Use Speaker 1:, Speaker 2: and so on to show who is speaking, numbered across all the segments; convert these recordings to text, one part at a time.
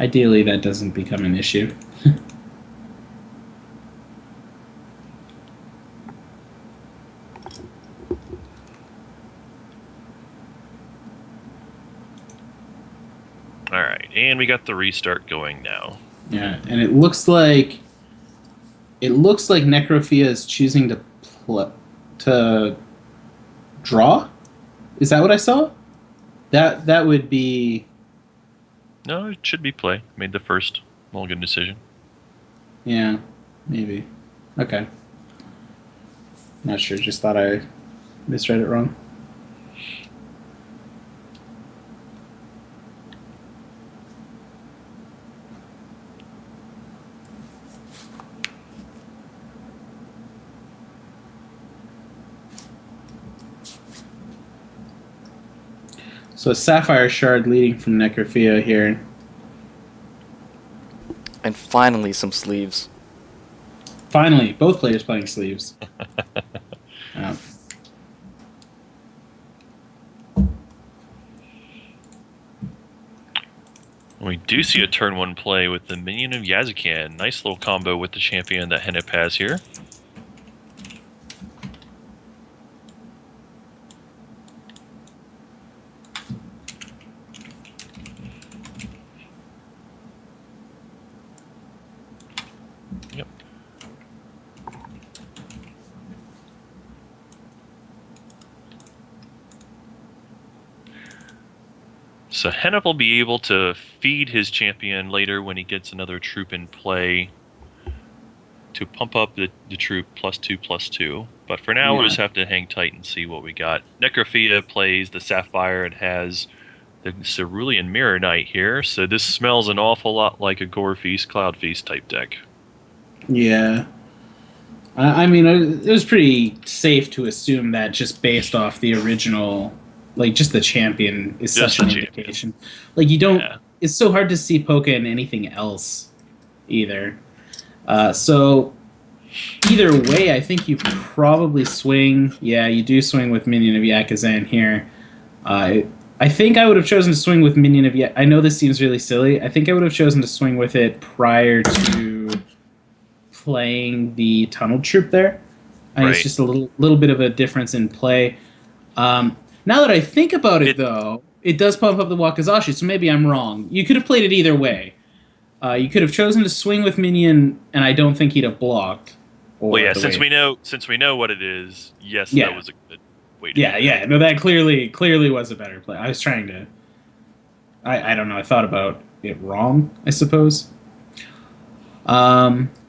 Speaker 1: Ideally, that doesn't become an issue.
Speaker 2: All right, and we got the restart going now.
Speaker 1: Yeah, and it looks like Necrophia is choosing to draw. Is that what I saw? That would be.
Speaker 2: No, it should be play. Made the first mulligan decision.
Speaker 1: Yeah, maybe. Okay. Not sure. Just thought I misread it wrong. So a Sapphire Shard leading from Necrophia here.
Speaker 3: And finally some sleeves.
Speaker 1: Finally, both players playing sleeves. Yeah.
Speaker 2: We do see a turn 1 play with the Minion of Yazakan. Nice little combo with the champion that Henip has here. Yep. So Henip will be able to feed his champion later when he gets another troop in play to pump up the troop +2/+2. But for now, we'll just have to hang tight and see what we got. Necrophia plays the Sapphire and has the Cerulean Mirror Knight here, so this smells an awful lot like a Gore Feast, Cloud Feast type deck.
Speaker 1: Yeah. I mean, it was pretty safe to assume that just based off the original, like, just the champion is
Speaker 2: Just
Speaker 1: such an
Speaker 2: the
Speaker 1: indication. Like, you don't...
Speaker 2: Yeah.
Speaker 1: It's so hard to see Poké in anything else, either. So, either way, I think you probably swing... Yeah, you do swing with Minion of Yakuzan here. I think I would have chosen to swing with Minion of Yakuzan. I know this seems really silly. I think I would have chosen to swing with it prior to playing the Tunnel Troop there. I think it's just a little bit of a difference in play. Now that I think about it, though, it does pump up the Wakazashi, so maybe I'm wrong. You could have played it either way. You could have chosen to swing with Minion, and I don't think he'd have blocked.
Speaker 2: Well, yeah, since we know what it is, yes, that was a good way to do that.
Speaker 1: Yeah. No, that clearly was a better play. I was trying to... I don't know. I thought about it wrong, I suppose.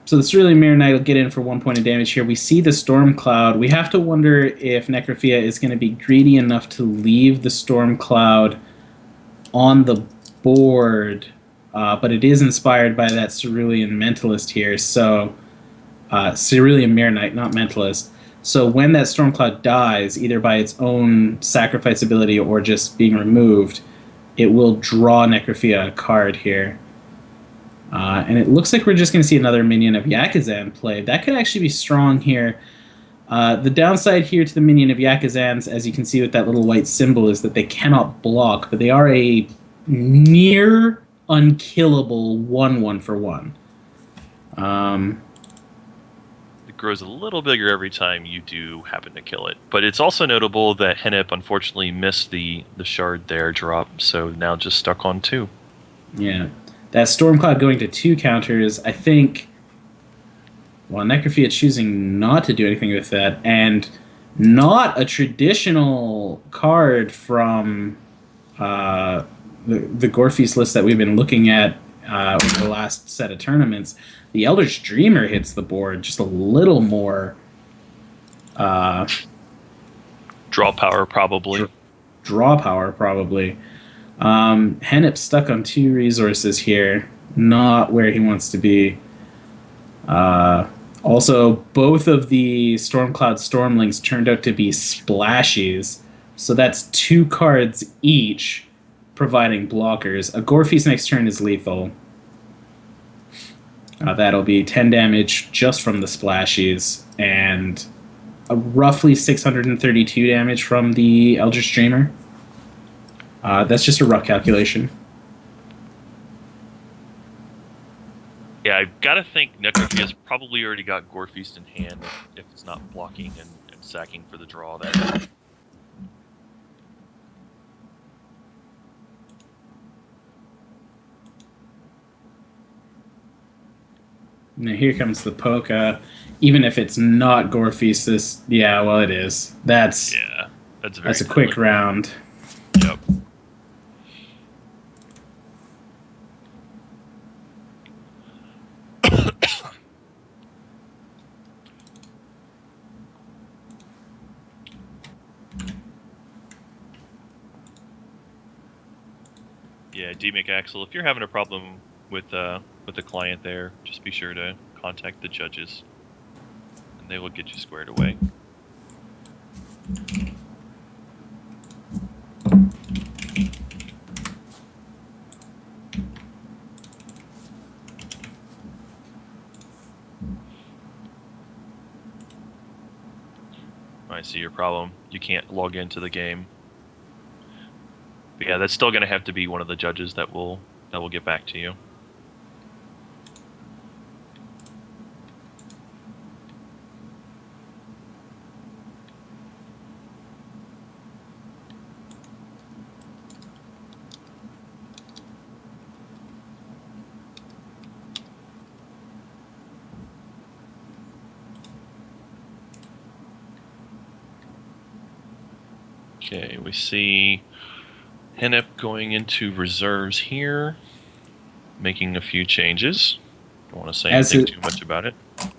Speaker 1: So the Cerulean Mirror Knight will get in for 1 point of damage here. We see the Storm Cloud. We have to wonder if Necrophia is going to be greedy enough to leave the Storm Cloud on the board, but it is inspired by that Cerulean Mentalist here. So Cerulean Mirror Knight, not Mentalist. So when that Storm Cloud dies, either by its own sacrifice ability or just being removed, it will draw Necrophia a card here. And it looks like we're just going to see another Minion of Yakuzan play. That could actually be strong here. The downside here to the Minion of Yakuzans, as you can see with that little white symbol, is that they cannot block, but they are a near unkillable 1/1 for 1.
Speaker 2: It grows a little bigger every time you do happen to kill it. But it's also notable that Henip unfortunately missed the shard there drop, so now just stuck on 2.
Speaker 1: Yeah. That Storm Cloud going to 2 counters, I think... Well, Necrophia choosing not to do anything with that, and not a traditional card from the Gore Feast list that we've been looking at over the last set of tournaments. The Eldritch Dreamer hits the board just a little more...
Speaker 2: Draw power, probably.
Speaker 1: Draw power, probably. Henip stuck on 2 resources here, not where he wants to be. Also, both of the Stormcloud Stormlings turned out to be splashies, so that's 2 cards each providing blockers. A Gore Feast next turn is lethal. That'll be 10 damage just from the splashies, and roughly 632 damage from the Eldritch Dreamer. That's just a rough calculation.
Speaker 2: I've got to think Necrophia's probably already got Gore Feast in hand if it's not blocking and sacking for the draw there.
Speaker 1: Now here comes the polka. Even if it's not Gore Feast, yeah, well, it is. That's a quick round.
Speaker 2: Yep. Yeah, DMake Axel, if you're having a problem with the client there, just be sure to contact the judges, and they will get you squared away. I see your problem. You can't log into the game. But yeah, that's still going to have to be one of the judges that will get back to you. Okay, we see Henip going into reserves here, making a few changes. Don't want to say anything too much about it.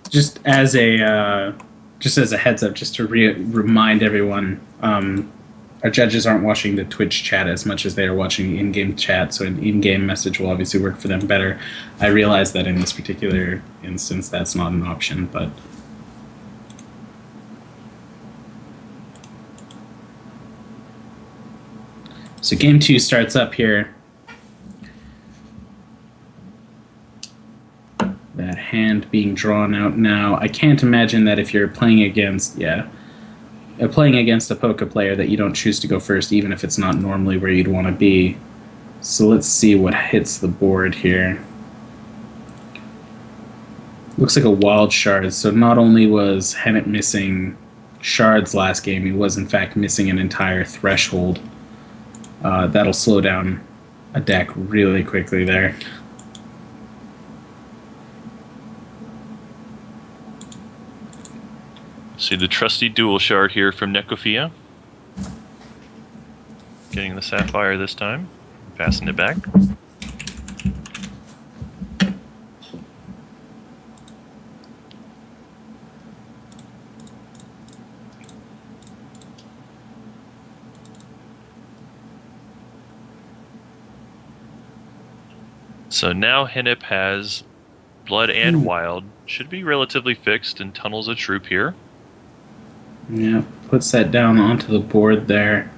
Speaker 1: Just as a heads up, just to remind everyone, our judges aren't watching the Twitch chat as much as they are watching in-game chat, so an in-game message will obviously work for them better. I realize that in this particular instance, that's not an option, but. So game 2 starts up here. That hand being drawn out now. I can't imagine that if you're playing against, playing against a poker player that you don't choose to go first, even if it's not normally where you'd want to be. So let's see what hits the board here. Looks like a wild shard. So not only was Henip missing shards last game, he was in fact missing an entire threshold. That'll slow down a deck really quickly there.
Speaker 2: See the trusty dual shard here from Necrophia. Getting the Sapphire this time, passing it back. So now Henip has Blood and Wild. Should be relatively fixed and tunnels a troop here.
Speaker 1: Yeah, puts that down onto the board there.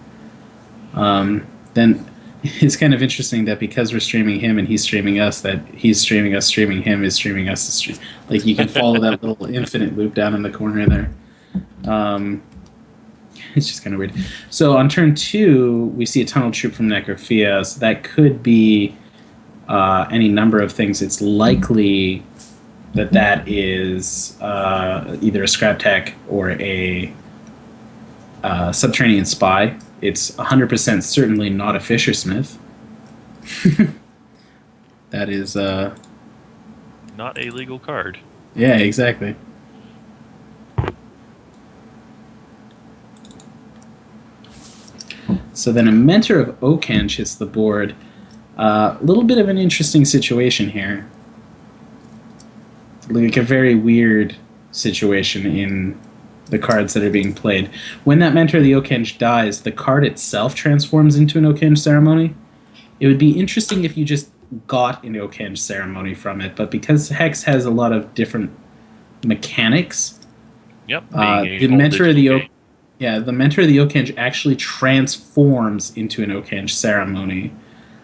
Speaker 1: Then it's kind of interesting that because we're streaming him and he's streaming us, that he's streaming us, streaming him, is streaming us. Like you can follow that little infinite loop down in the corner there. It's just kind of weird. So on turn 2, we see a tunnel troop from Necrophia. So that could be any number of things. It's likely that is either a scrap tech or a subterranean spy. It's 100% certainly not a Fishersmith. That is
Speaker 2: not a legal card.
Speaker 1: Yeah, exactly. So then a Mentor of Oakhenge hits the board. A little bit of an interesting situation here. Like a very weird situation in the cards that are being played. When that Mentor of the Oakhenge dies, the card itself transforms into an Oakhenge ceremony. It would be interesting if you just got an Oakhenge ceremony from it, but because Hex has a lot of different mechanics, the Mentor of the Oakhenge actually transforms into an Oakhenge ceremony.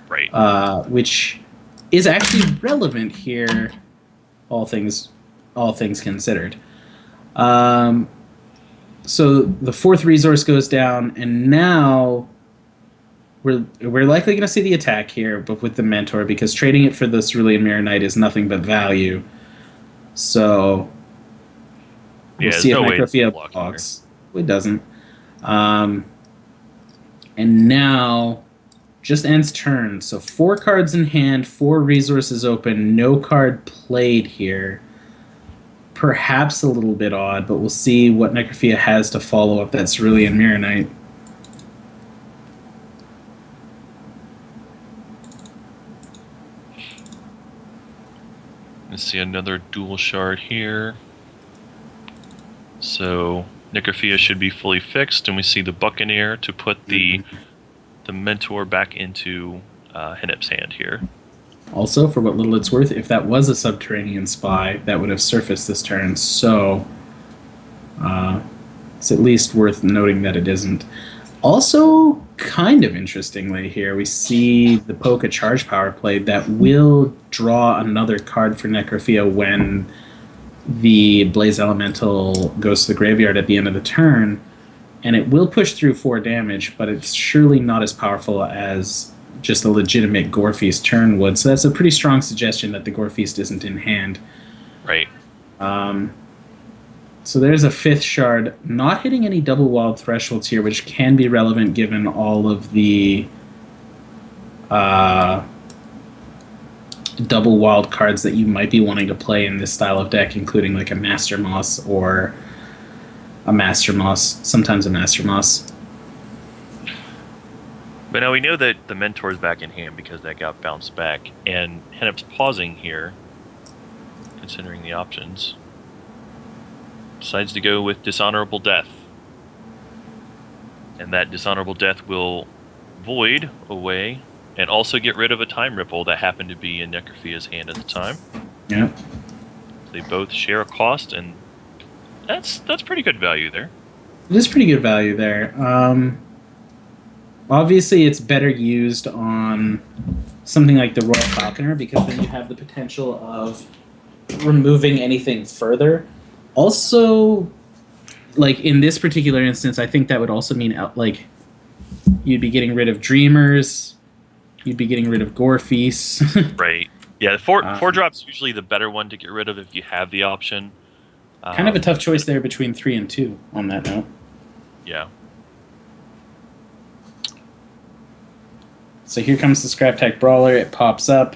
Speaker 2: Right.
Speaker 1: Which is actually relevant here, all things considered. So the 4th resource goes down, and now we're likely going to see the attack here, but with the Mentor, because trading it for the Cerulean Mirror Knight is nothing but value. So we'll
Speaker 2: Yeah,
Speaker 1: see if
Speaker 2: there's no way it's
Speaker 1: Necrophia
Speaker 2: blocking
Speaker 1: blocks. It doesn't. And now just ends turn. So 4 cards in hand, 4 resources open, no card played here. Perhaps a little bit odd, but we'll see what Necrophia has to follow up that Cerulean Mirror Knight.
Speaker 2: Let's see another dual shard here. So Necrophia should be fully fixed, and we see the Buccaneer to put the Mentor back into Henip's hand here.
Speaker 1: Also, for what little it's worth, if that was a Subterranean Spy, that would have surfaced this turn, so it's at least worth noting that it isn't. Also, kind of interestingly here, we see the Poke Charge Power played that will draw another card for Necrophia when the Blaze Elemental goes to the graveyard at the end of the turn, and it will push through 4 damage, but it's surely not as powerful as just a legitimate Gorefeast turn would. So that's a pretty strong suggestion that the Gorefeast isn't in hand.
Speaker 2: Right.
Speaker 1: So there's a 5th shard, not hitting any double wild thresholds here, which can be relevant given all of the double wild cards that you might be wanting to play in this style of deck, including like a Master Moss or a Master Moss, sometimes a Master Moss.
Speaker 2: But now we know that the Mentor's back in hand because that got bounced back, and Henip's pausing here, considering the options. Decides to go with Dishonorable Death. And that Dishonorable Death will void away and also get rid of a Time Ripple that happened to be in Necrophia's hand at the time.
Speaker 1: Yeah.
Speaker 2: They both share a cost, and that's pretty good value there.
Speaker 1: It is pretty good value there. Obviously, it's better used on something like the Royal Falconer because then you have the potential of removing anything further. Also, like in this particular instance, I think that would also mean like you'd be getting rid of Dreamers, you'd be getting rid of Gorefeast.
Speaker 2: Right. Yeah, four drop's usually the better one to get rid of if you have the option.
Speaker 1: Kind of a tough choice there between 3 and 2 on that note.
Speaker 2: Yeah.
Speaker 1: So here comes the Scrap Tech Brawler. It pops up.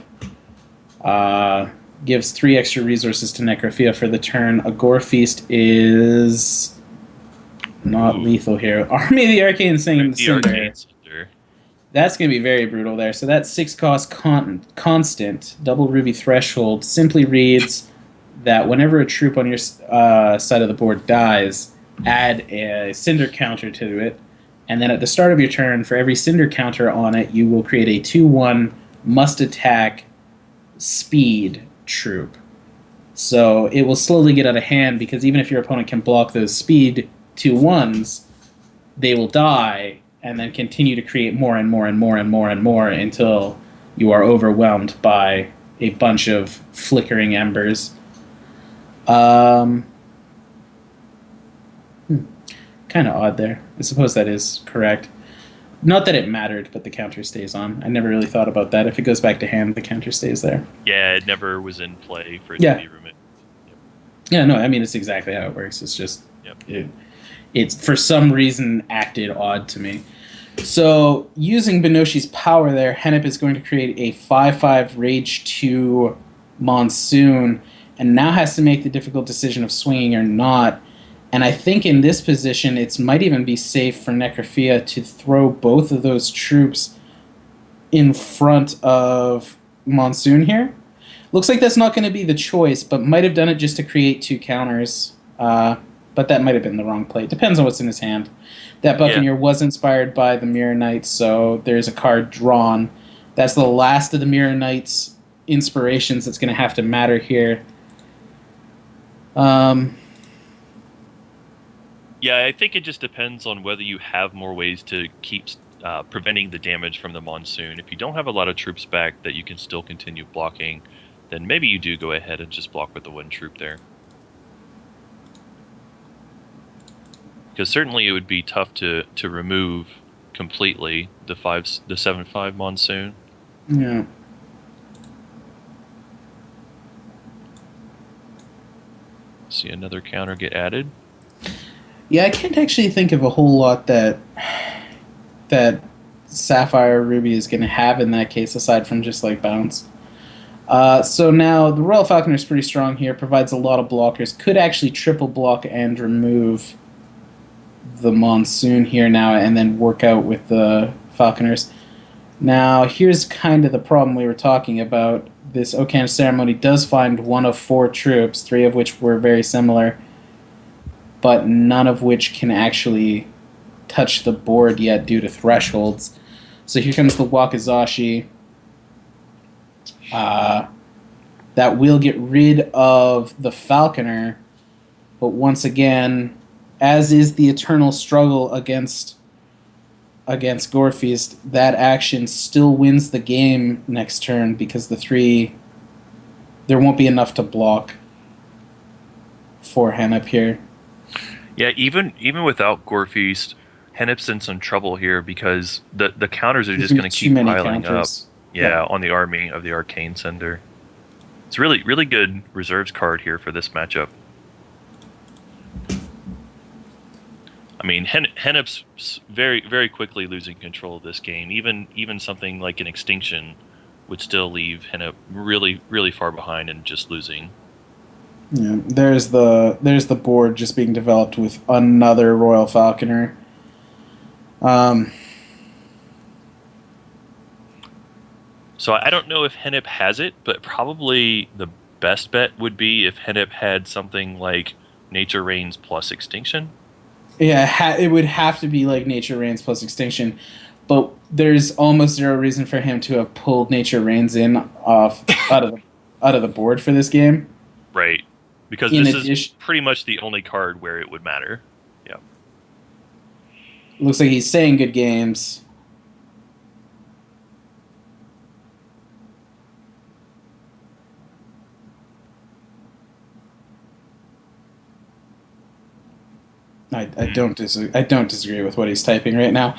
Speaker 1: Gives 3 extra resources to Necrophia for the turn. A Gorefeast is not lethal here. Army of the Arcane Cinder. That's going to be very brutal there. So that 6 cost constant, double ruby threshold, simply reads that whenever a troop on your side of the board dies, add a Cinder counter to it. And then at the start of your turn, for every Cinder counter on it, you will create a 2/1 must attack speed troop. So it will slowly get out of hand because even if your opponent can block those speed 2/1s, they will die and then continue to create more and more and more and more and more until you are overwhelmed by a bunch of flickering embers. Kind of odd there. I suppose that is correct. Not that it mattered, but the counter stays on. I never really thought about that. If it goes back to hand, the counter stays there.
Speaker 2: Yeah, it never was in play for it to be removed.
Speaker 1: Yep. Yeah, no, I mean, it's exactly how it works. It's just, it's for some reason acted odd to me. So, using Benoshi's power there, Henip is going to create a 5/5 Rage 2 Monsoon, and now has to make the difficult decision of swinging or not. And I think in this position, it might even be safe for Necrophia to throw both of those troops in front of Monsoon here. Looks like that's not going to be the choice, but might have done it just to create 2 counters. But that might have been the wrong play. It depends on what's in his hand. That Buccaneer was inspired by the Mirror Knight, so there's a card drawn. That's the last of the Mirror Knight's inspirations that's going to have to matter here.
Speaker 2: Yeah, I think it just depends on whether you have more ways to keep preventing the damage from the Monsoon. If you don't have a lot of troops back that you can still continue blocking, then maybe you do go ahead and just block with the 1 troop there. Because certainly it would be tough to remove completely the 7/5 monsoon.
Speaker 1: Yeah.
Speaker 2: See another counter get added.
Speaker 1: Yeah, I can't actually think of a whole lot that Sapphire Ruby is going to have in that case, aside from just like bounce. So now the Royal Falconer is pretty strong here, provides a lot of blockers, could actually triple block and remove the Monsoon here now, and then work out with the Falconers. Now, here's kind of the problem we were talking about. This Okan Ceremony does find one of 4 troops, 3 of which were very similar, but none of which can actually touch the board yet due to thresholds. So here comes the Wakizashi. That will get rid of the Falconer, but once again, as is the eternal struggle against Gorefeast, that action still wins the game next turn because there won't be enough to block for Henip here.
Speaker 2: Yeah, even without Gorefeast, Henip's in some trouble here because the counters are just going to keep piling counters up. Yeah, on the army of the Arcane Sender. It's really, really good reserves card here for this matchup. I mean, Henip's very, very quickly losing control of this game. Even something like an Extinction would still leave Henip really, really far behind and just losing.
Speaker 1: Yeah, there's the board just being developed with another Royal Falconer.
Speaker 2: So I don't know if Henip has it, but probably the best bet would be if Henip had something like Nature Reigns plus Extinction.
Speaker 1: Yeah, it would have to be like Nature Reigns plus Extinction, but there's almost zero reason for him to have pulled Nature Reigns out of the board for this game.
Speaker 2: Right, because this is pretty much the only card where it would matter. Yeah.
Speaker 1: Looks like he's saying good games. I don't disagree with what he's typing right now.